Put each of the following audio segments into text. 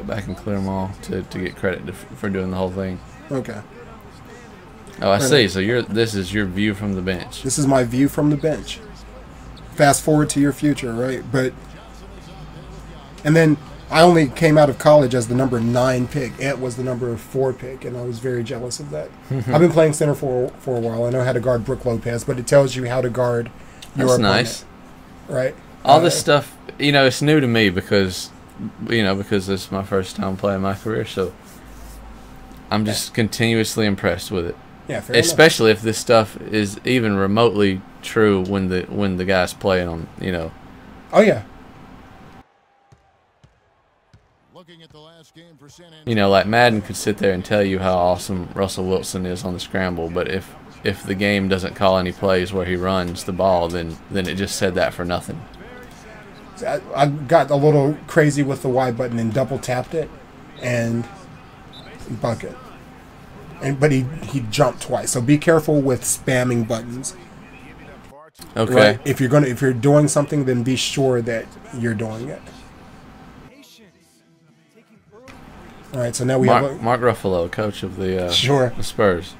back and clear them all to get credit for doing the whole thing. Okay. Oh, I see. So this is your view from the bench. This is my view from the bench. Fast forward to your future, right? And then I only came out of college as the number 9 pick. Ant was the number 4 pick, and I was very jealous of that. I've been playing center for a while. I know how to guard Brook Lopez, but it tells you how to guard your opponent. That's nice. Right? All this stuff, it's new to me because this is my first time playing my career, so I'm just continuously impressed with it. Yeah, fair especially enough. If this stuff is even remotely true when the guy's playing on, Oh yeah. Like Madden could sit there and tell you how awesome Russell Wilson is on the scramble, but if the game doesn't call any plays where he runs the ball, then it just said that for nothing. I got a little crazy with the Y button and double tapped it, and bucket. But he jumped twice, so be careful with spamming buttons. Okay. Right? If you're doing something, then be sure that you're doing it. All right, so now we have Mark Ruffalo, coach of the Spurs.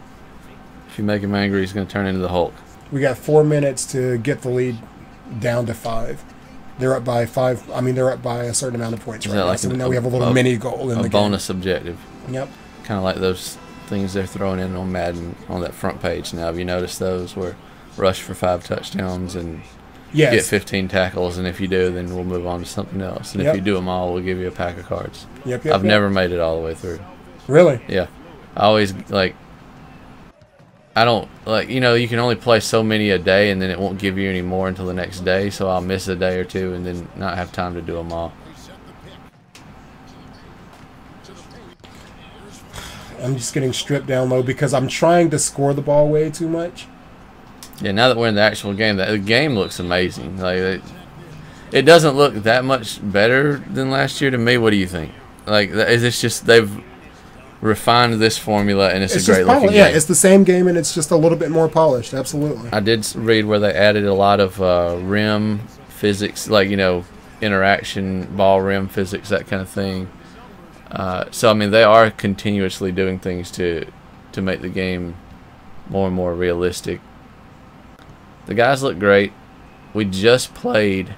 If you make him angry, he's going to turn into the Hulk. We got 4 minutes to get the lead down to 5. They're up by 5. I mean, they're up by a certain amount of points right now. So now we have a little mini goal in the game. A bonus objective. Yep. Kind of like those things they're throwing in on Madden on that front page now. Have you noticed those where rush for 5 touchdowns and get 15 tackles, and if you do, then we'll move on to something else. And if you do them all, we'll give you a pack of cards. I've never made it all the way through. Really? Yeah. I always, I don't, you can only play so many a day, and then it won't give you any more until the next day, so I'll miss a day or two and then not have time to do them all. I'm just getting stripped down low because I'm trying to score the ball way too much. Yeah, now that we're in the actual game, the game looks amazing. It doesn't look that much better than last year to me. What do you think? Is this just they've refined this formula and it's a great looking game? Yeah, it's the same game and it's just a little bit more polished. Absolutely. I did read where they added a lot of rim physics, interaction, ball rim physics, that kind of thing. So I mean, they are continuously doing things to make the game more and more realistic. The guys look great. We just played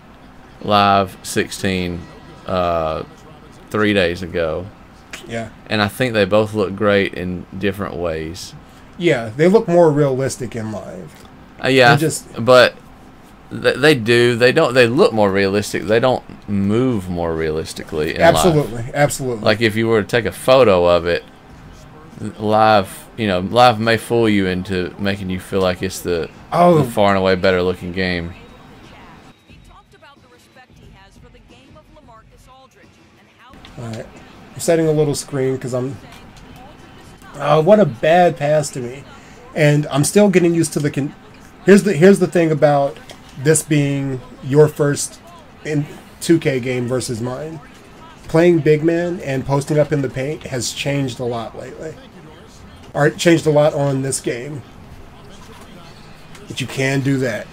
Live 16 3 days ago. Yeah. And I think they both look great in different ways. Yeah, they look more realistic in live. Yeah, but they do. They don't. They look more realistic. They don't move more realistically in live. Absolutely. Like if you were to take a photo of it, live may fool you into making you feel like it's the far and away better looking game. All right, I'm setting a little screen because I'm. What a bad pass to me, and I'm still getting used to the. Here's the thing about this being your first in 2K game versus mine. Playing big man and posting up in the paint has changed a lot lately. Or it changed a lot on this game. But you can do that.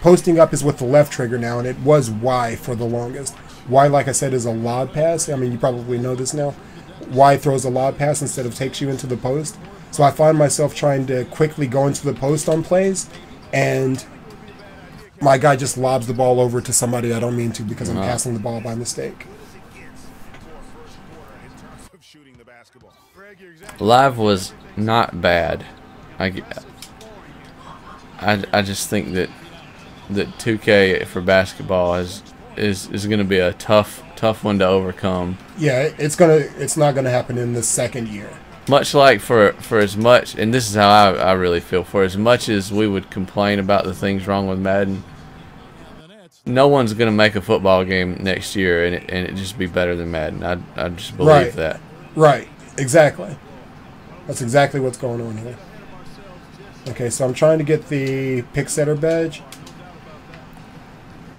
Posting up is with the left trigger now, and it was Y for the longest. Y, like I said, is a lob pass. I mean, you probably know this now. Y throws a lob pass instead of takes you into the post. So I find myself trying to quickly go into the post on plays, and my guy just lobs the ball over to somebody I don't mean to because I'm passing the ball by mistake. Live was not bad. I just think that 2K for basketball is going to be a tough one to overcome. Yeah, it's not gonna happen in the second year. Much like for as much, and this is how I really feel, for as much as we would complain about the things wrong with Madden, no one's going to make a football game next year and it just be better than Madden. I just believe that. Right, exactly. That's exactly what's going on here. Okay, so I'm trying to get the pick setter badge.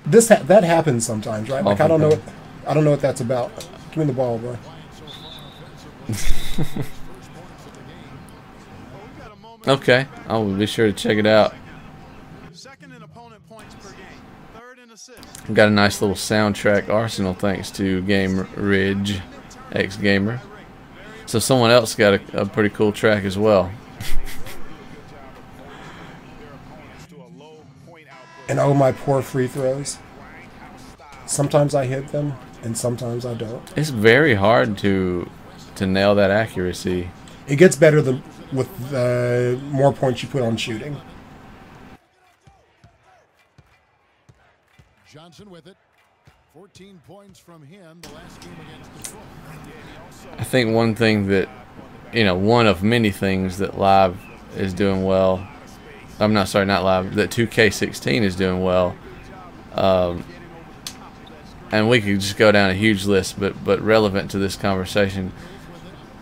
That happens sometimes, right? Like I don't know what that's about. Give me the ball, bro. Okay, I will be sure to check it out. Got a nice little soundtrack arsenal thanks to Game Ridge, ex-gamer. So someone else got a pretty cool track as well. And oh, my poor free throws. Sometimes I hit them, and sometimes I don't. It's very hard to nail that accuracy. It gets better with the more points you put on shooting. Johnson with it. 14 points from him the last game against the Spurs. I think one thing that, one of many things that Live is doing well. I'm not sorry, not Live. That 2K16 is doing well. And we could just go down a huge list, but relevant to this conversation.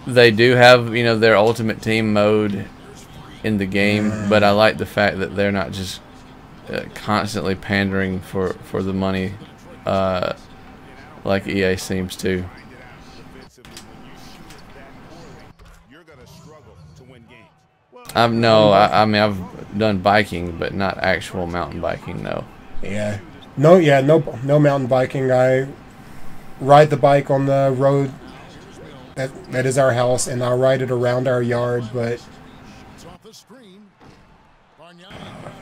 They do have, their Ultimate Team mode in the game, but I like the fact that they're not just constantly pandering for the money like EA seems to. I mean, I've done biking, but not actual mountain biking, no. Yeah. No mountain biking. I ride the bike on the road that is our house, and I ride it around our yard, but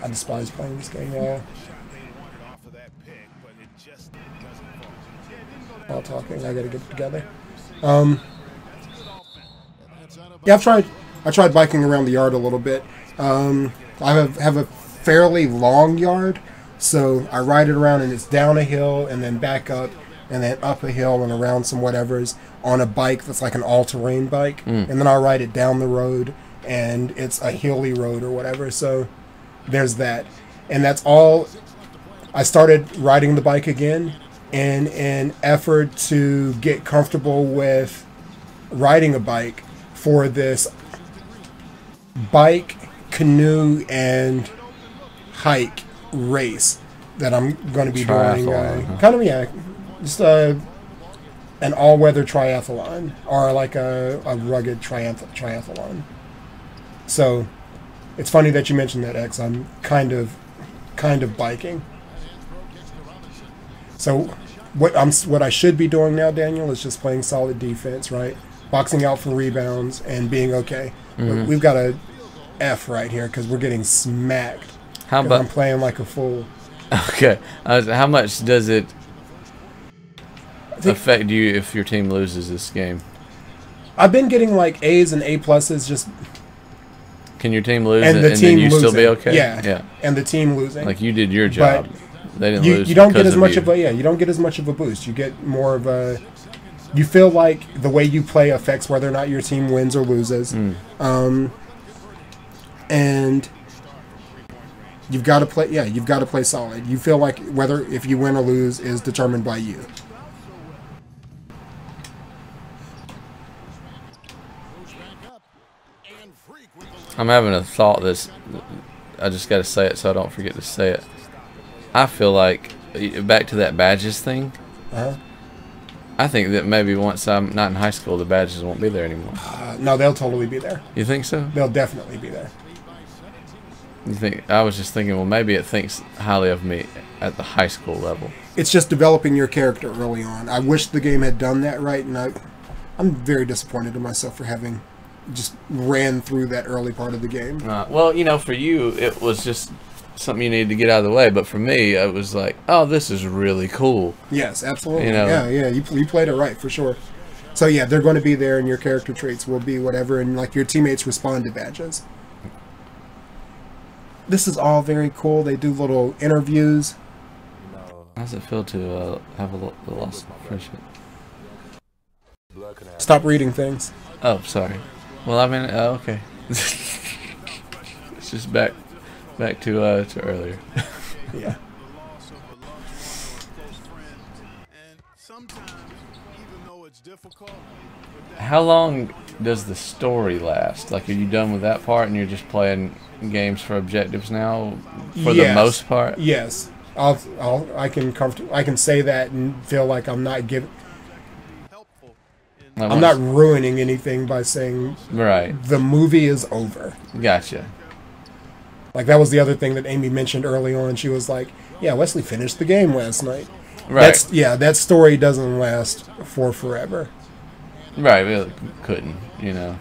I despise playing this game, y'all. While talking, I gotta get it together. Yeah, I tried biking around the yard a little bit. I have a fairly long yard, so I ride it around, and it's down a hill and then back up and then up a hill and around some whatevers on a bike that's like an all-terrain bike. And then I ride it down the road, and it's a hilly road or whatever, so there's that. And that's all. I started riding the bike again in an effort to get comfortable with riding a bike for this bike, canoe, and hike race that I'm going to be doing. Just an all-weather triathlon, or like a rugged triathlon. So it's funny that you mentioned that, X. I'm kind of biking. So what I should be doing now, Daniel, is just playing solid defense, right? Boxing out for rebounds and being okay. We've got a F right here because we're getting smacked. How about I'm playing like a fool? Okay. How much does it affect you if your team loses this game? I've been getting like A's and A pluses. Just can your team lose and then you losing. still be okay? Yeah. And the team losing. Like you did your job. But they didn't lose. You don't get as much you. you don't get as much of a boost. You get more of a. You feel like the way you play affects whether or not your team wins or loses. And you've got to play. Yeah, you've got to play solid. You feel like whether if you win or lose is determined by you. I'm having a thought that's. I just got to say it so I don't forget to say it. I feel like back to that badges thing. I think that maybe once I'm not in high school, the badges won't be there anymore. No, they'll totally be there. You think so? They'll definitely be there. You think? I was just thinking, well, maybe it thinks highly of me at the high school level. It's just developing your character early on. I wish the game had done that right, and I'm very disappointed in myself for having just ran through that early part of the game. Well, for you, it was just something you needed to get out of the way, but for me, it was like, oh, this is really cool. Yes, absolutely. Yeah, you played it right, for sure. So yeah, they're going to be there, and your character traits will be whatever, and like your teammates respond to badges. This is all very cool. They do little interviews. How does it feel to have a lost friendship? Stop reading things. Oh, sorry. Well, I mean, okay. It's just back to earlier. Yeah. How long does the story last? Like, are you done with that part and you're just playing games for objectives now, for the most part? Yes. I can say that and feel like I'm not giving. I'm not ruining anything by saying right. The movie is over. Gotcha. Like, that was the other thing that Amy mentioned early on. She was like, yeah, Wesley finished the game last night. Right. That story doesn't last for forever. Right, it couldn't, you know.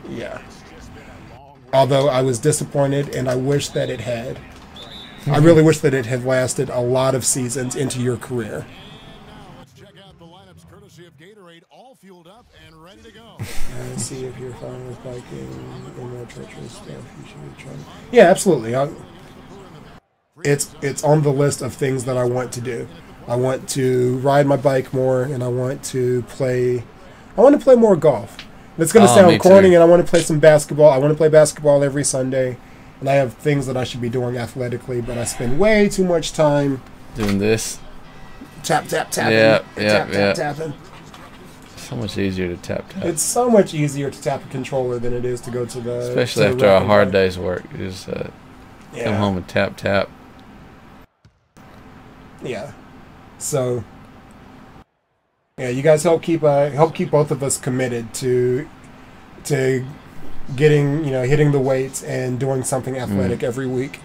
Yeah. Although I was disappointed, and I wish that it had. I really wish that it had lasted a lot of seasons into your career. Let's check out the lineups courtesy of Gatorade, all fueled up and ready to go. See if you're fine with biking and more treacherous stuff. You should be trying. Yeah, absolutely. It's on the list of things that I want to do. I want to ride my bike more, and I want to play. I want to play more golf. And it's going to sound corny, and I want to play some basketball. I want to play basketball every Sunday, and I have things that I should be doing athletically, but I spend way too much time doing this. Tapping. Tapping. So much easier to tap. It's so much easier to tap a controller than it is to go to the. Especially after a hard day's work, you just come home and tap. Yeah. So. Yeah, you guys help keep both of us committed to getting, hitting the weights and doing something athletic every week.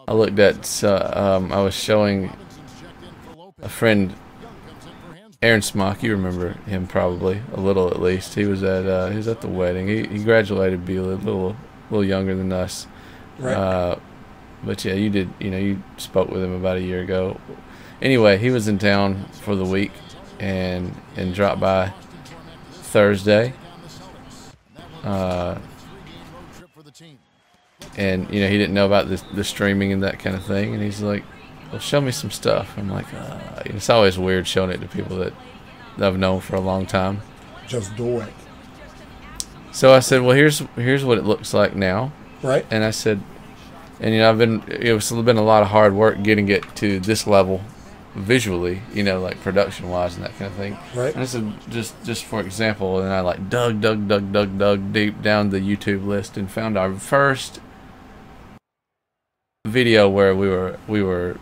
I looked at I was showing a friend, Aaron Smock. You remember him probably a little, at least. He was at the wedding. He graduated, be a little younger than us. Right. But yeah, you did. You spoke with him about a year ago. Anyway, he was in town for the week and dropped by Thursday. And he didn't know about the streaming and that kind of thing. And he's like, "Well, show me some stuff." I'm like, it's always weird showing it to people that I've known for a long time. Just do it. So I said, "Well, here's what it looks like now." Right. And I said. And it's been a lot of hard work getting it to this level visually, like production wise and that kind of thing. Right. And I said, just for example, and I like dug deep down the YouTube list and found our first video where we were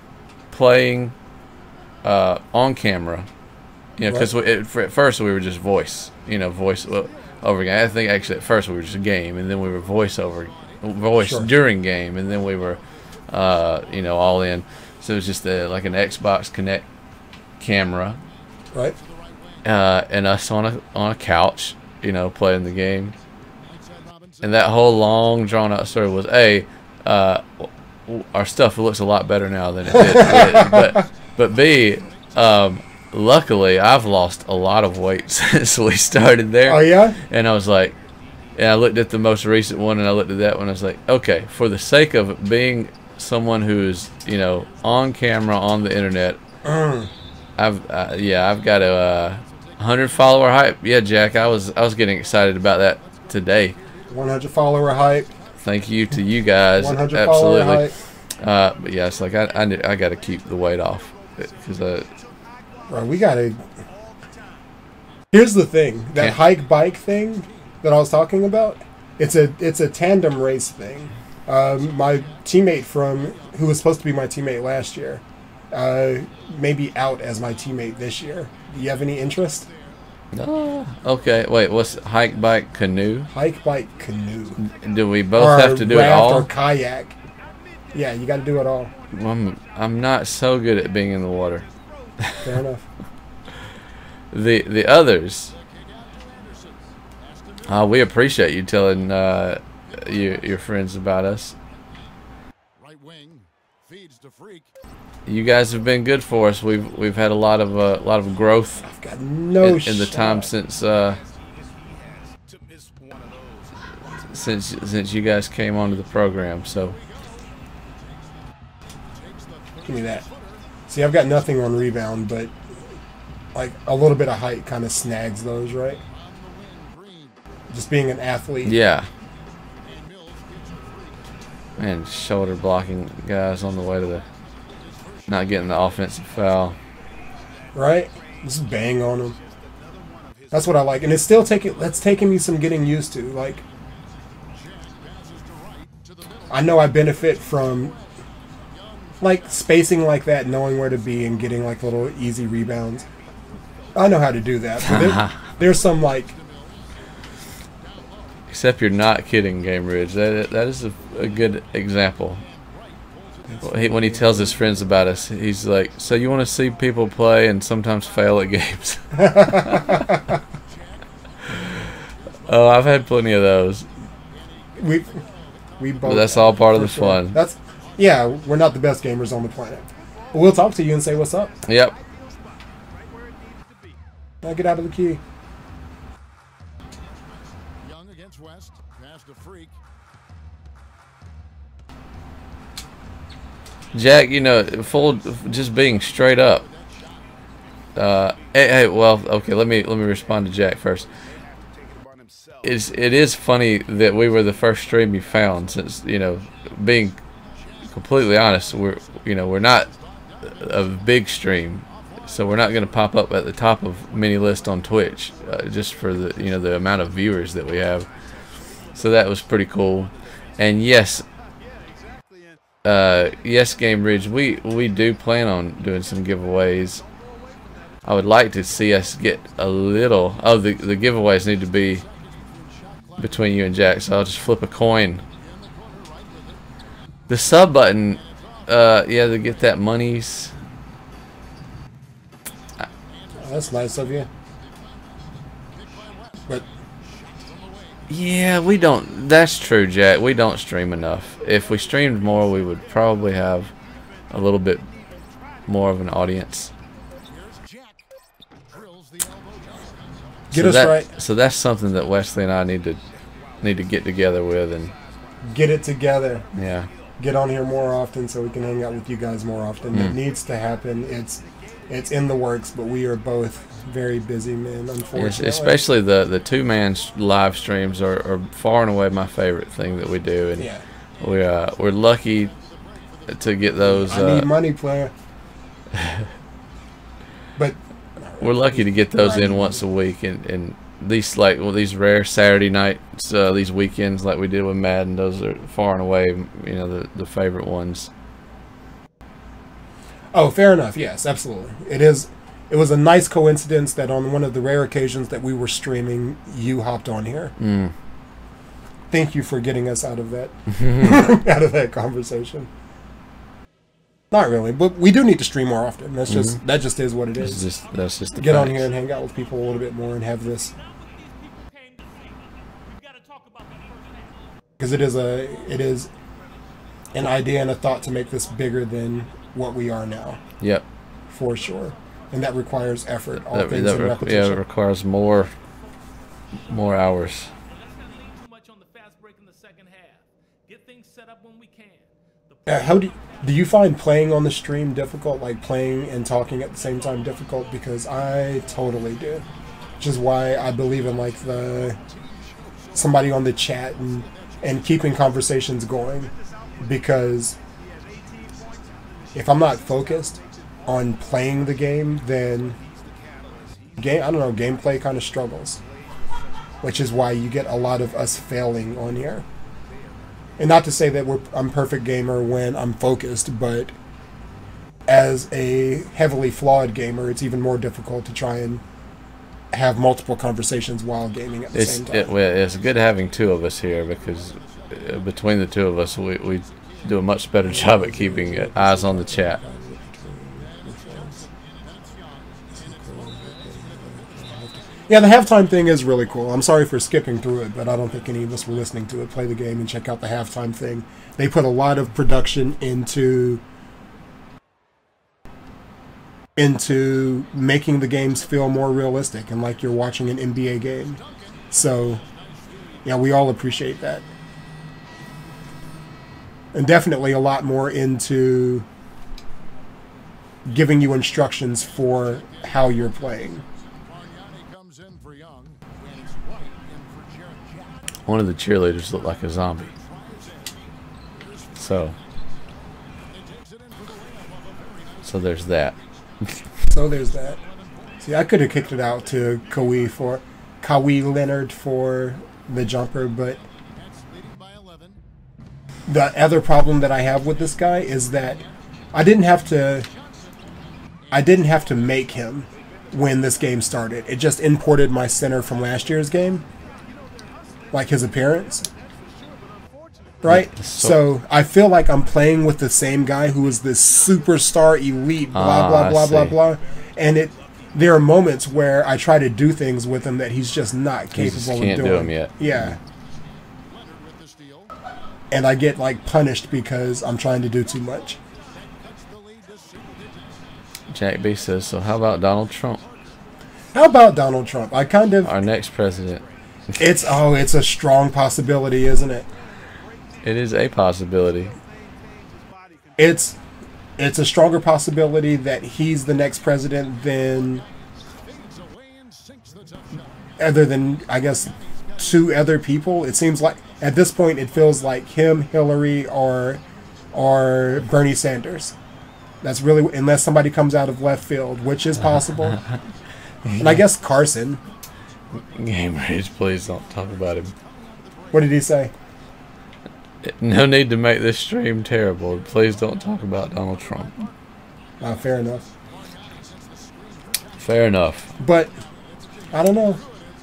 playing on camera, because at first we were just voice over again. I think actually at first we were just a game, and then we were voice during game, and then we were all in. So it was just like an Xbox Connect camera, right? And us on a couch, playing the game. And that whole long drawn out story was our stuff looks a lot better now than it did. but B, luckily I've lost a lot of weight since we started there. Oh yeah. And I was like. And I looked at the most recent one, and I looked at that one. I was like, okay, for the sake of being someone who's, on camera on the internet, I've got a 100 follower hype. Yeah, Jack, I was getting excited about that today. 100 follower hype. Thank you to you guys. 100 absolutely. Follower hype. But yeah, it's like I got to keep the weight off because we gotta. Here's the thing: that hike bike thing that I was talking about, it's a tandem race thing. My teammate who was supposed to be my teammate last year, may be out as my teammate this year. Do you have any interest? Okay. Wait, what's hike, bike, canoe? Hike, bike, canoe. Do we both have to do it all? Or kayak. Yeah, you got to do it all. I'm not so good at being in the water. Fair enough. The others. We appreciate you telling your friends about us. Right wing feeds to Freak. You guys have been good for us. We've had a lot of growth. I've got no in the time since you guys came onto the program. So give me that. See, I've got nothing on rebound, but like a little bit of height kind of snags those, right? Just being an athlete. Yeah. Man, shoulder blocking guys on the way to not getting the offensive foul. Right? Just bang on them. That's what I like. And it's still taking me some getting used to. Like, I know I benefit from like spacing like that, knowing where to be and getting like little easy rebounds. I know how to do that. But there's some like Except you're not kidding, Game Ridge. That is a good example. When he tells his friends about us, he's like, "So you want to see people play and sometimes fail at games?" Oh, I've had plenty of those. We both. But that's all part of the fun. Yeah, we're not the best gamers on the planet. But we'll talk to you and say what's up. Yep. Now get out of the key. Young against West. Pass to Freak. Jack, you know, just being straight up. Well, okay. Let me respond to Jack first. It is funny that we were the first stream you found, since, you know, being completely honest, we're not a big stream, so we're not going to pop up at the top of many lists on Twitch, just for the amount of viewers that we have. So that was pretty cool. And yes, Game Ridge, we do plan on doing some giveaways. I would like to see us get a little. Oh, the giveaways need to be between you and Jack, so I'll just flip a coin. The sub button, yeah, to get that monies. That's nice of you. But yeah, we don't. That's true, Jack. We don't stream enough. If we streamed more, we would probably have a little bit more of an audience. Right. So that's something that Wesley and I need to get together with and get it together. Yeah. Get on here more often so we can hang out with you guys more often. It needs to happen. It's in the works, but we are both very busy men, unfortunately. Especially the two-man live streams are far and away my favorite thing that we do, and yeah. we're lucky to get those. I need money, player. But we're lucky to get those in once a week, and these rare Saturday nights, these weekends like we did with Madden, those are far and away, the favorite ones. Oh, fair enough. Yes, absolutely. It was a nice coincidence that on one of the rare occasions that we were streaming, you hopped on here. Thank you for getting us out of that out of that conversation. Not really, but we do need to stream more often. That just is what it is. That's just the get facts. on here and hang out with people a little bit more and have this, because it is an idea and a thought to make this bigger than what we are now. Yep, for sure, and that requires effort. All things in repetition. Yeah, it requires more hours. How do you find playing on the stream difficult? Like playing and talking at the same time difficult? Because I totally do. Which is why I believe in like somebody on the chat and keeping conversations going. Because if I'm not focused on playing the game, then gameplay kind of struggles. Which is why you get a lot of us failing on here. And not to say that I'm a perfect gamer when I'm focused, but as a heavily flawed gamer, it's even more difficult to try and have multiple conversations while gaming at the same time. It's good having two of us here, because between the two of us, we do a much better job at keeping eyes on the chat. Yeah, the halftime thing is really cool. I'm sorry for skipping through it, but I don't think any of us were listening to it. Play the game and check out the halftime thing. They put a lot of production into making the games feel more realistic and like you're watching an NBA game. So, yeah, we all appreciate that. And definitely a lot more into giving you instructions for how you're playing. One of the cheerleaders looked like a zombie. So there's that. So there's that. See, I could have kicked it out to Kawhi Leonard for the jumper, but the other problem that I have with this guy is that I didn't have to make him when this game started. It just imported my center from last year's game. like his appearance, right? So I feel like I'm playing with the same guy who is this superstar elite, blah blah blah blah blah, and there are moments where I try to do things with him that he's just not capable of doing. Can't do them yet. Yeah. And I get like punished because I'm trying to do too much. Jack B says, so how about Donald Trump? How about Donald Trump? I kind of... Our next president. It's a strong possibility, isn't it? It is a possibility. It's a stronger possibility that he's the next president than... Other than, I guess, 2 other people. It seems like, at this point, it feels like him, Hillary, or Bernie Sanders. That's really, unless somebody comes out of left field, which is possible. And I guess Carson. Game Rage, please don't talk about him. What did he say? No need to make this stream terrible. Please don't talk about Donald Trump. Fair enough. Fair enough. But, I don't know.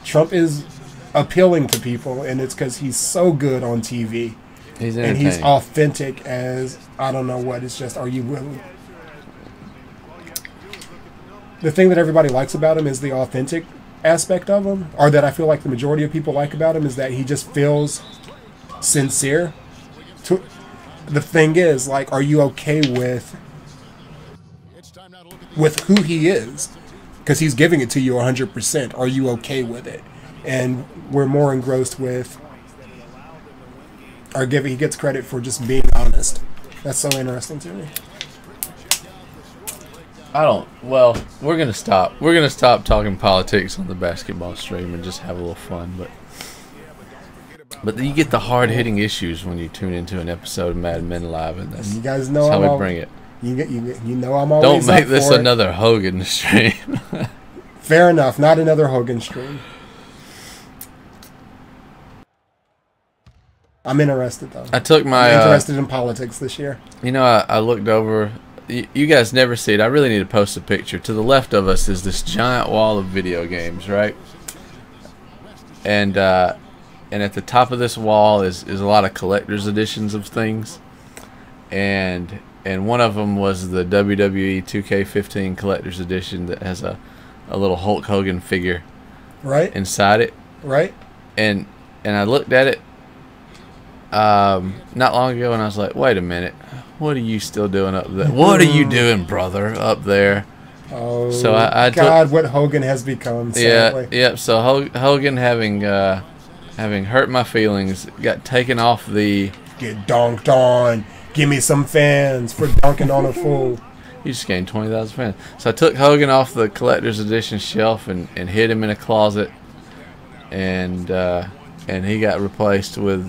Trump is appealing to people, and it's because he's so good on TV. He's and he's authentic as, I don't know what, it's just, are you willing? The thing that everybody likes about him is the authentic aspect of him, or that I feel like the majority of people like about him, is that he just feels sincere. The thing is, like, are you okay with who he is? Because he's giving it to you 100%. Are you okay with it? And we're more engrossed with, he gets credit for just being honest. That's so interesting to me. Well, we're going to stop. We're going to stop talking politics on the basketball stream and just have a little fun. But you get the hard-hitting issues when you tune into an episode of Mad Men Live, and that's, you guys know that's how we bring it. You know I'm always Don't make this another Hogan stream. Fair enough. Not another Hogan stream. I'm interested, though. I'm interested in politics this year. You know, I looked over. You guys never see it. I really need to post a picture. To the left of us is this giant wall of video games, right? And at the top of this wall is a lot of collector's editions of things. And one of them was the WWE 2K15 collector's edition that has a little Hulk Hogan figure inside it. Right. And I looked at it not long ago, and I was like, wait a minute. What are you still doing up there? What are you doing, brother, up there? Oh, so I God, what Hogan has become, sadly. Yeah. So Hogan, having hurt my feelings, got taken off the... Get donked on. Give me some fans for dunking on a fool. You just gained 20,000 fans. So I took Hogan off the collector's edition shelf and hid him in a closet, and he got replaced with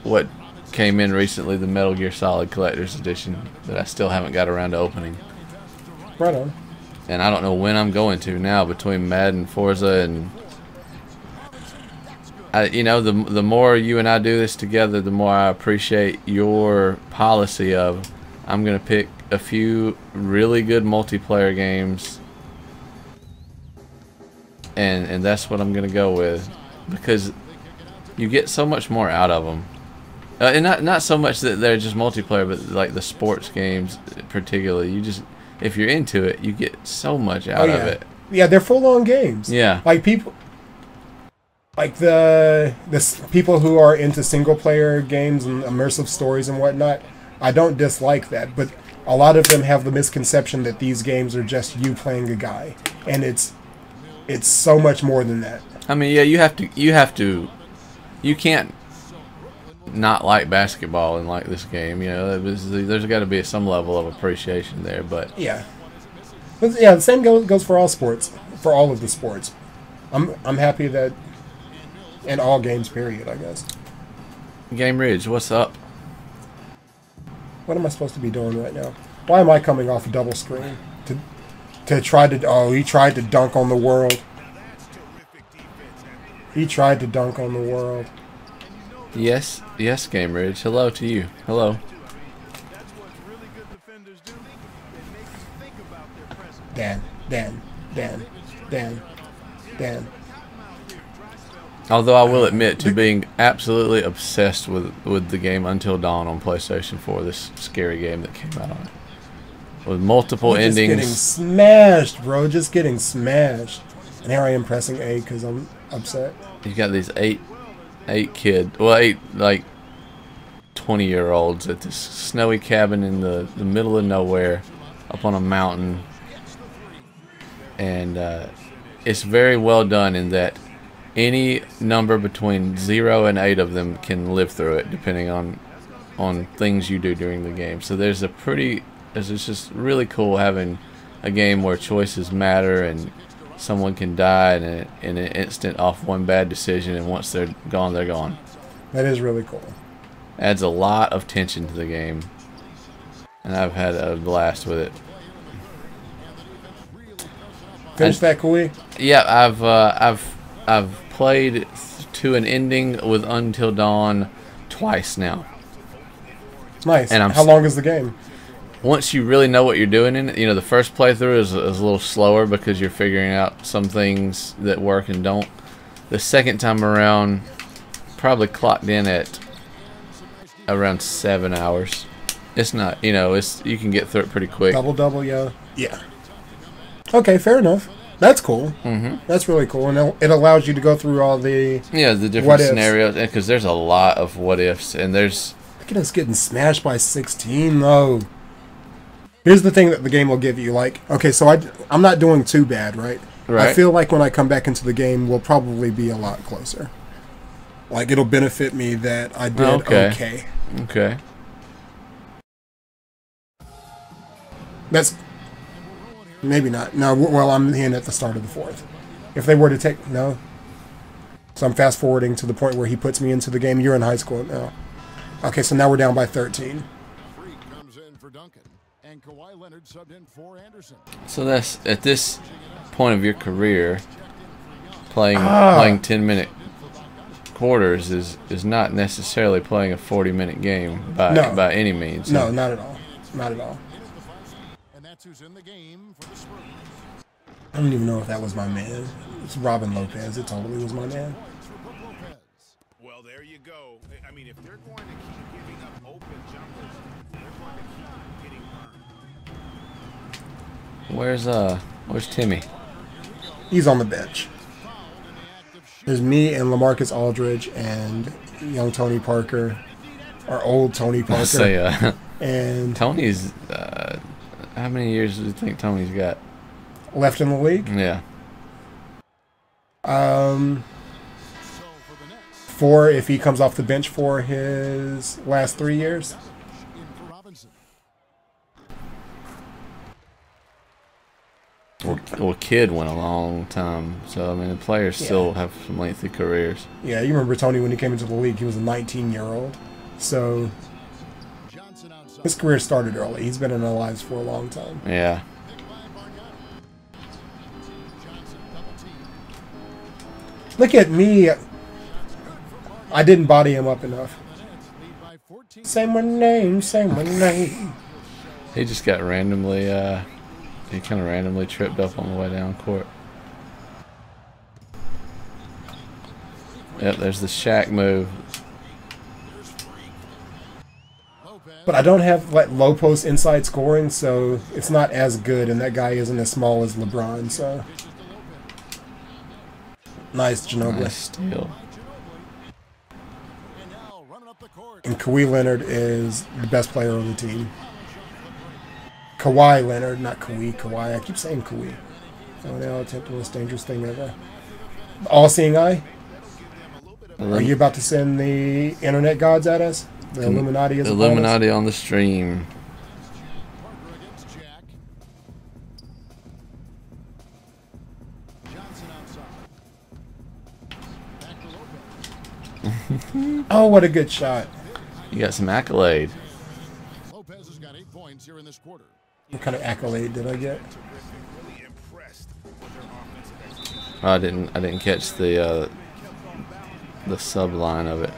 what came in recently, the Metal Gear Solid collector's edition that I still haven't got around to opening. Right on. And I don't know when I'm going to now, between Madden, Forza, and the more you and I do this together, the more I appreciate your policy of, I'm going to pick a few really good multiplayer games, and that's what I'm going to go with, because you get so much more out of them. And not so much that they're just multiplayer, but like the sports games particularly. If you're into it, you get so much out of it. Yeah, they're full-on games. Yeah. Like people, like the people who are into single-player games and immersive stories and whatnot, I don't dislike that, but a lot of them have the misconception that these games are just you playing a guy, and it's so much more than that. I mean, yeah, you can't not like basketball and like this game. There's got to be some level of appreciation there, but the same goes for all sports, for all of the sports. I'm happy that in all games, period, I guess. Game Ridge, what's up? What am I supposed to be doing right now? Why am I coming off a double screen to try to? Oh, he tried to dunk on the world. He tried to dunk on the world. Yes, Game Ridge. Hello to you. Hello. Dan. Although I will admit to being absolutely obsessed with the game Until Dawn on PlayStation 4, this scary game that came out on it. With multiple endings. Just getting smashed, bro. Just getting smashed. And here I am pressing A because I'm upset. You got these eight kids, well, 8 like 20-year-olds at this snowy cabin in the middle of nowhere, up on a mountain, and it's very well done in that any number between 0 and 8 of them can live through it, depending on things you do during the game. So it's just really cool having a game where choices matter and someone can die in an instant off one bad decision, and once they're gone, they're gone. That is really cool. Adds a lot of tension to the game, and I've had a blast with it. Finish that, Kui? Yeah, I've played to an ending with Until Dawn twice now. Nice. And how long is the game? Once you really know what you're doing in it, you know, the first playthrough is a little slower because you're figuring out some things that work and don't. The second time around, probably clocked in at around 7 hours. It's not, you know, you can get through it pretty quick. Double, yeah. Yeah. Okay, fair enough. That's cool. That's really cool, and it allows you to go through all the different scenarios, because there's a lot of what ifs, and there's. Look at us getting smashed by 16 though. Here's the thing that the game will give you, like, okay, so I'm not doing too bad, right? Right. I feel like when I come back into the game, we'll probably be a lot closer. Like, it'll benefit me that I did okay. Okay. That's maybe not. No, well, I'm in at the start of the 4th. If they were to take no, so I'm fast forwarding to the point where he puts me into the game. You're in high school now. Okay, so now we're down by 13. Comes in for Duncan, and Kawhi Leonard subbed in for Anderson. So that's at this point of your career, playing 10-minute quarters is not necessarily playing a 40-minute game by any means. No, not at all. Not at all. And that's who's in the game for the Spurs. I don't even know if that was my man. It's Robin Lopez. It totally was my man. Well, there you go. I mean, if they're going to keep giving up open jumpers, they're going to keep getting burned. Where's Timmy? He's on the bench. There's me and LaMarcus Aldridge and young Tony Parker, or old Tony Parker. Say, and Tony's. How many years do you think Tony's got left in the league? Yeah. 4 if he comes off the bench for his last 3 years. Well, Kid went a long time, so I mean the players still have some lengthy careers. Yeah, you remember Tony when he came into the league? He was a 19-year-old, so his career started early. He's been in our lives for a long time. Yeah. Look at me. I didn't body him up enough. Say my name, say my name. He just got randomly. He kind of randomly tripped up on the way down court. Yep, there's the Shaq move. But I don't have like low post inside scoring, so it's not as good, and that guy isn't as small as LeBron, so. Nice, Ginobili. Nice steal. And Kawhi Leonard is the best player on the team. Kawhi Leonard, not Kawhi. Kawhi. I keep saying Kawhi. Oh, now attempt the most dangerous thing ever. All-seeing eye? Are you about to send the internet gods at us? The Illuminati is Illuminati on the stream. Oh, what a good shot. You got some accolade. Lopez has got 8 points here in this quarter. What kind of accolade did I get? I didn't catch the sub line of it.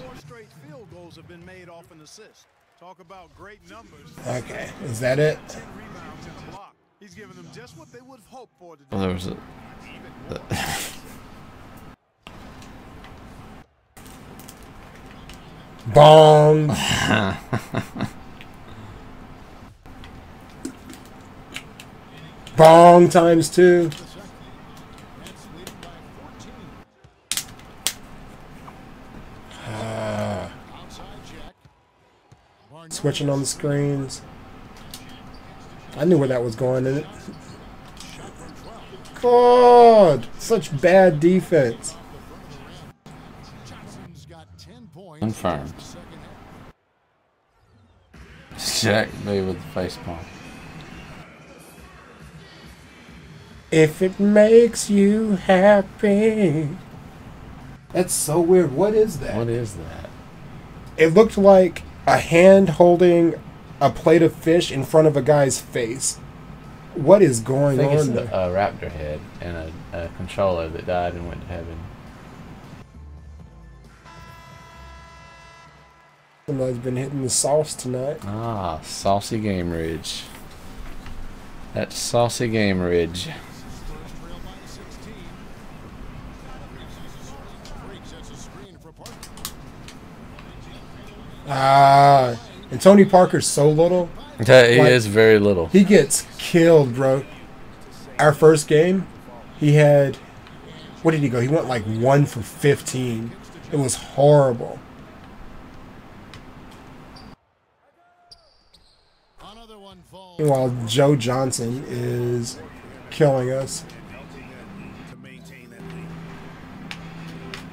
4 straight field goals have been made off an assist. Talk about great numbers. Okay, is that it? 10 rebounds and a block. He's giving them just what they would have hoped for today. Well, there was Bong. Bong times 2. Switching on the screens. I knew where that was going in it. God, such bad defense. Confirmed. Jack me with the face palm. If it makes you happy. That's so weird. What is that? What is that? It looked like a hand holding a plate of fish in front of a guy's face. What is I going think on it's there? a raptor head and a controller that died and went to heaven. Somebody's been hitting the sauce tonight. Ah, Saucy Game Ridge. That's Saucy Game Ridge. And Tony Parker's so little. He is very little. He gets killed, bro. Our first game, he had, what did he go? He went like 1 for 15. It was horrible. Meanwhile, Joe Johnson is killing us.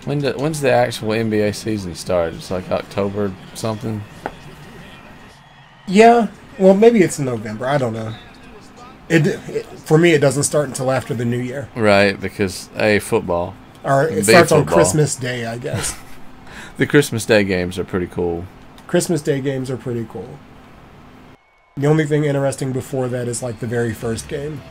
When's the actual NBA season start? It's like October something. Yeah, well, maybe it's in November. I don't know. For me, it doesn't start until after the New Year. Right, because football. Or it starts on Christmas Day, I guess. The Christmas Day games are pretty cool. Christmas Day games are pretty cool. The only thing interesting before that is like the very first game.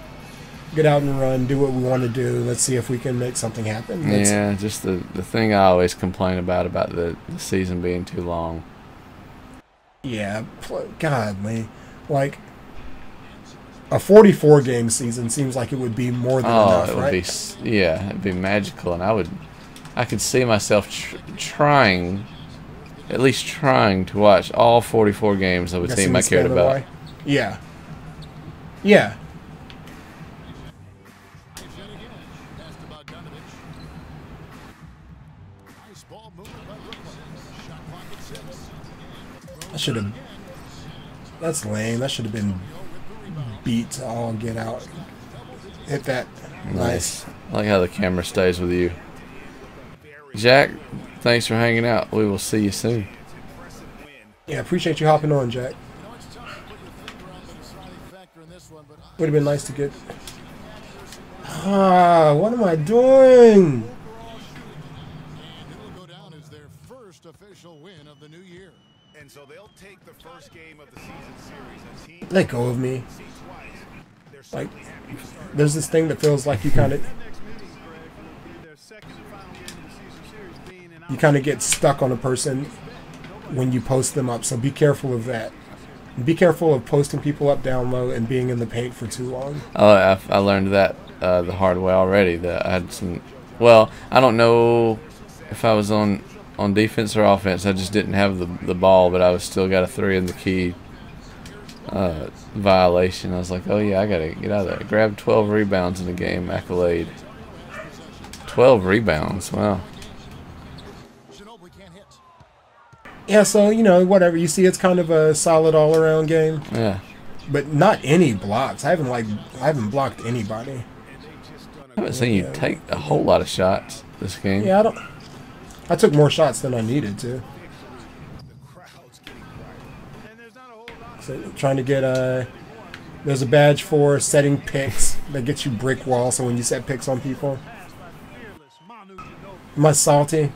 Get out and run, do what we want to do. Let's see if we can make something happen. Yeah, just the thing I always complain about the season being too long. Yeah, godly. Like, a 44-game season seems like it would be more than enough, it would right? it'd be magical, and I could see myself trying, at least trying to watch all 44 games of a team I cared about. Yeah. Yeah. I should have. That's lame. That should have been beat to all get out. Hit that. Nice. I like how the camera stays with you. Jack, thanks for hanging out. We will see you soon. Yeah, appreciate you hopping on, Jack. Would have been nice to get. What am I doing? And so they'll take the first game of the season series. Let go of me. Like, there's this thing that feels like you kind of get stuck on a person when you post them up. So be careful of that. Be careful of posting people up down low and being in the paint for too long. Oh, I learned that the hard way already. That I had some. Well, I don't know if I was on defense or offense. I just didn't have the ball, but I was still got a 3 in the key violation. I was like, oh yeah, I gotta get out of there. Grabbed 12 rebounds in the game, accolade. 12 rebounds, wow. Yeah, so whatever you see, it's kind of a solid all-around game. Yeah, but not any blocks. I haven't blocked anybody. I haven't seen you take a whole lot of shots this game. Yeah, I took more shots than I needed to. So trying to get there's a badge for setting picks that gets you brick wall. So when you set picks on people, am I salty?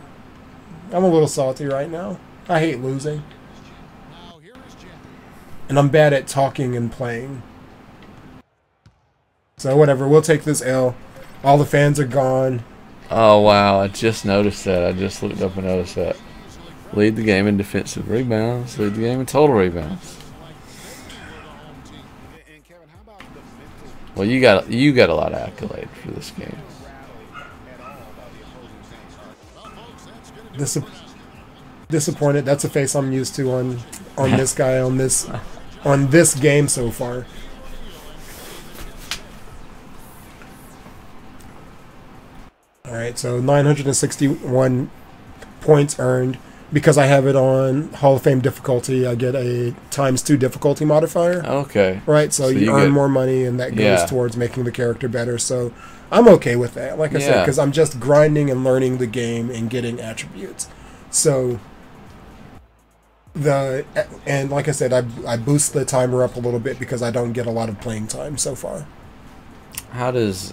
I'm a little salty right now. I hate losing, and I'm bad at talking and playing. So whatever, we'll take this L. All the fans are gone. Oh, wow. I just noticed that. I just looked up and noticed that. Lead the game in defensive rebounds. Lead the game in total rebounds. Well, you got a lot of accolades for this game. Disappointed. That's a face I'm used to on this guy on this game so far. All right, so 961 points earned. Because I have it on Hall of Fame difficulty, I get a ×2 difficulty modifier. Okay. Right, so you earn more money, and that goes towards making the character better. So I'm okay with that. Like I said, because I'm just grinding and learning the game and getting attributes. So and like I said, I boost the timer up a little bit because I don't get a lot of playing time so far. How does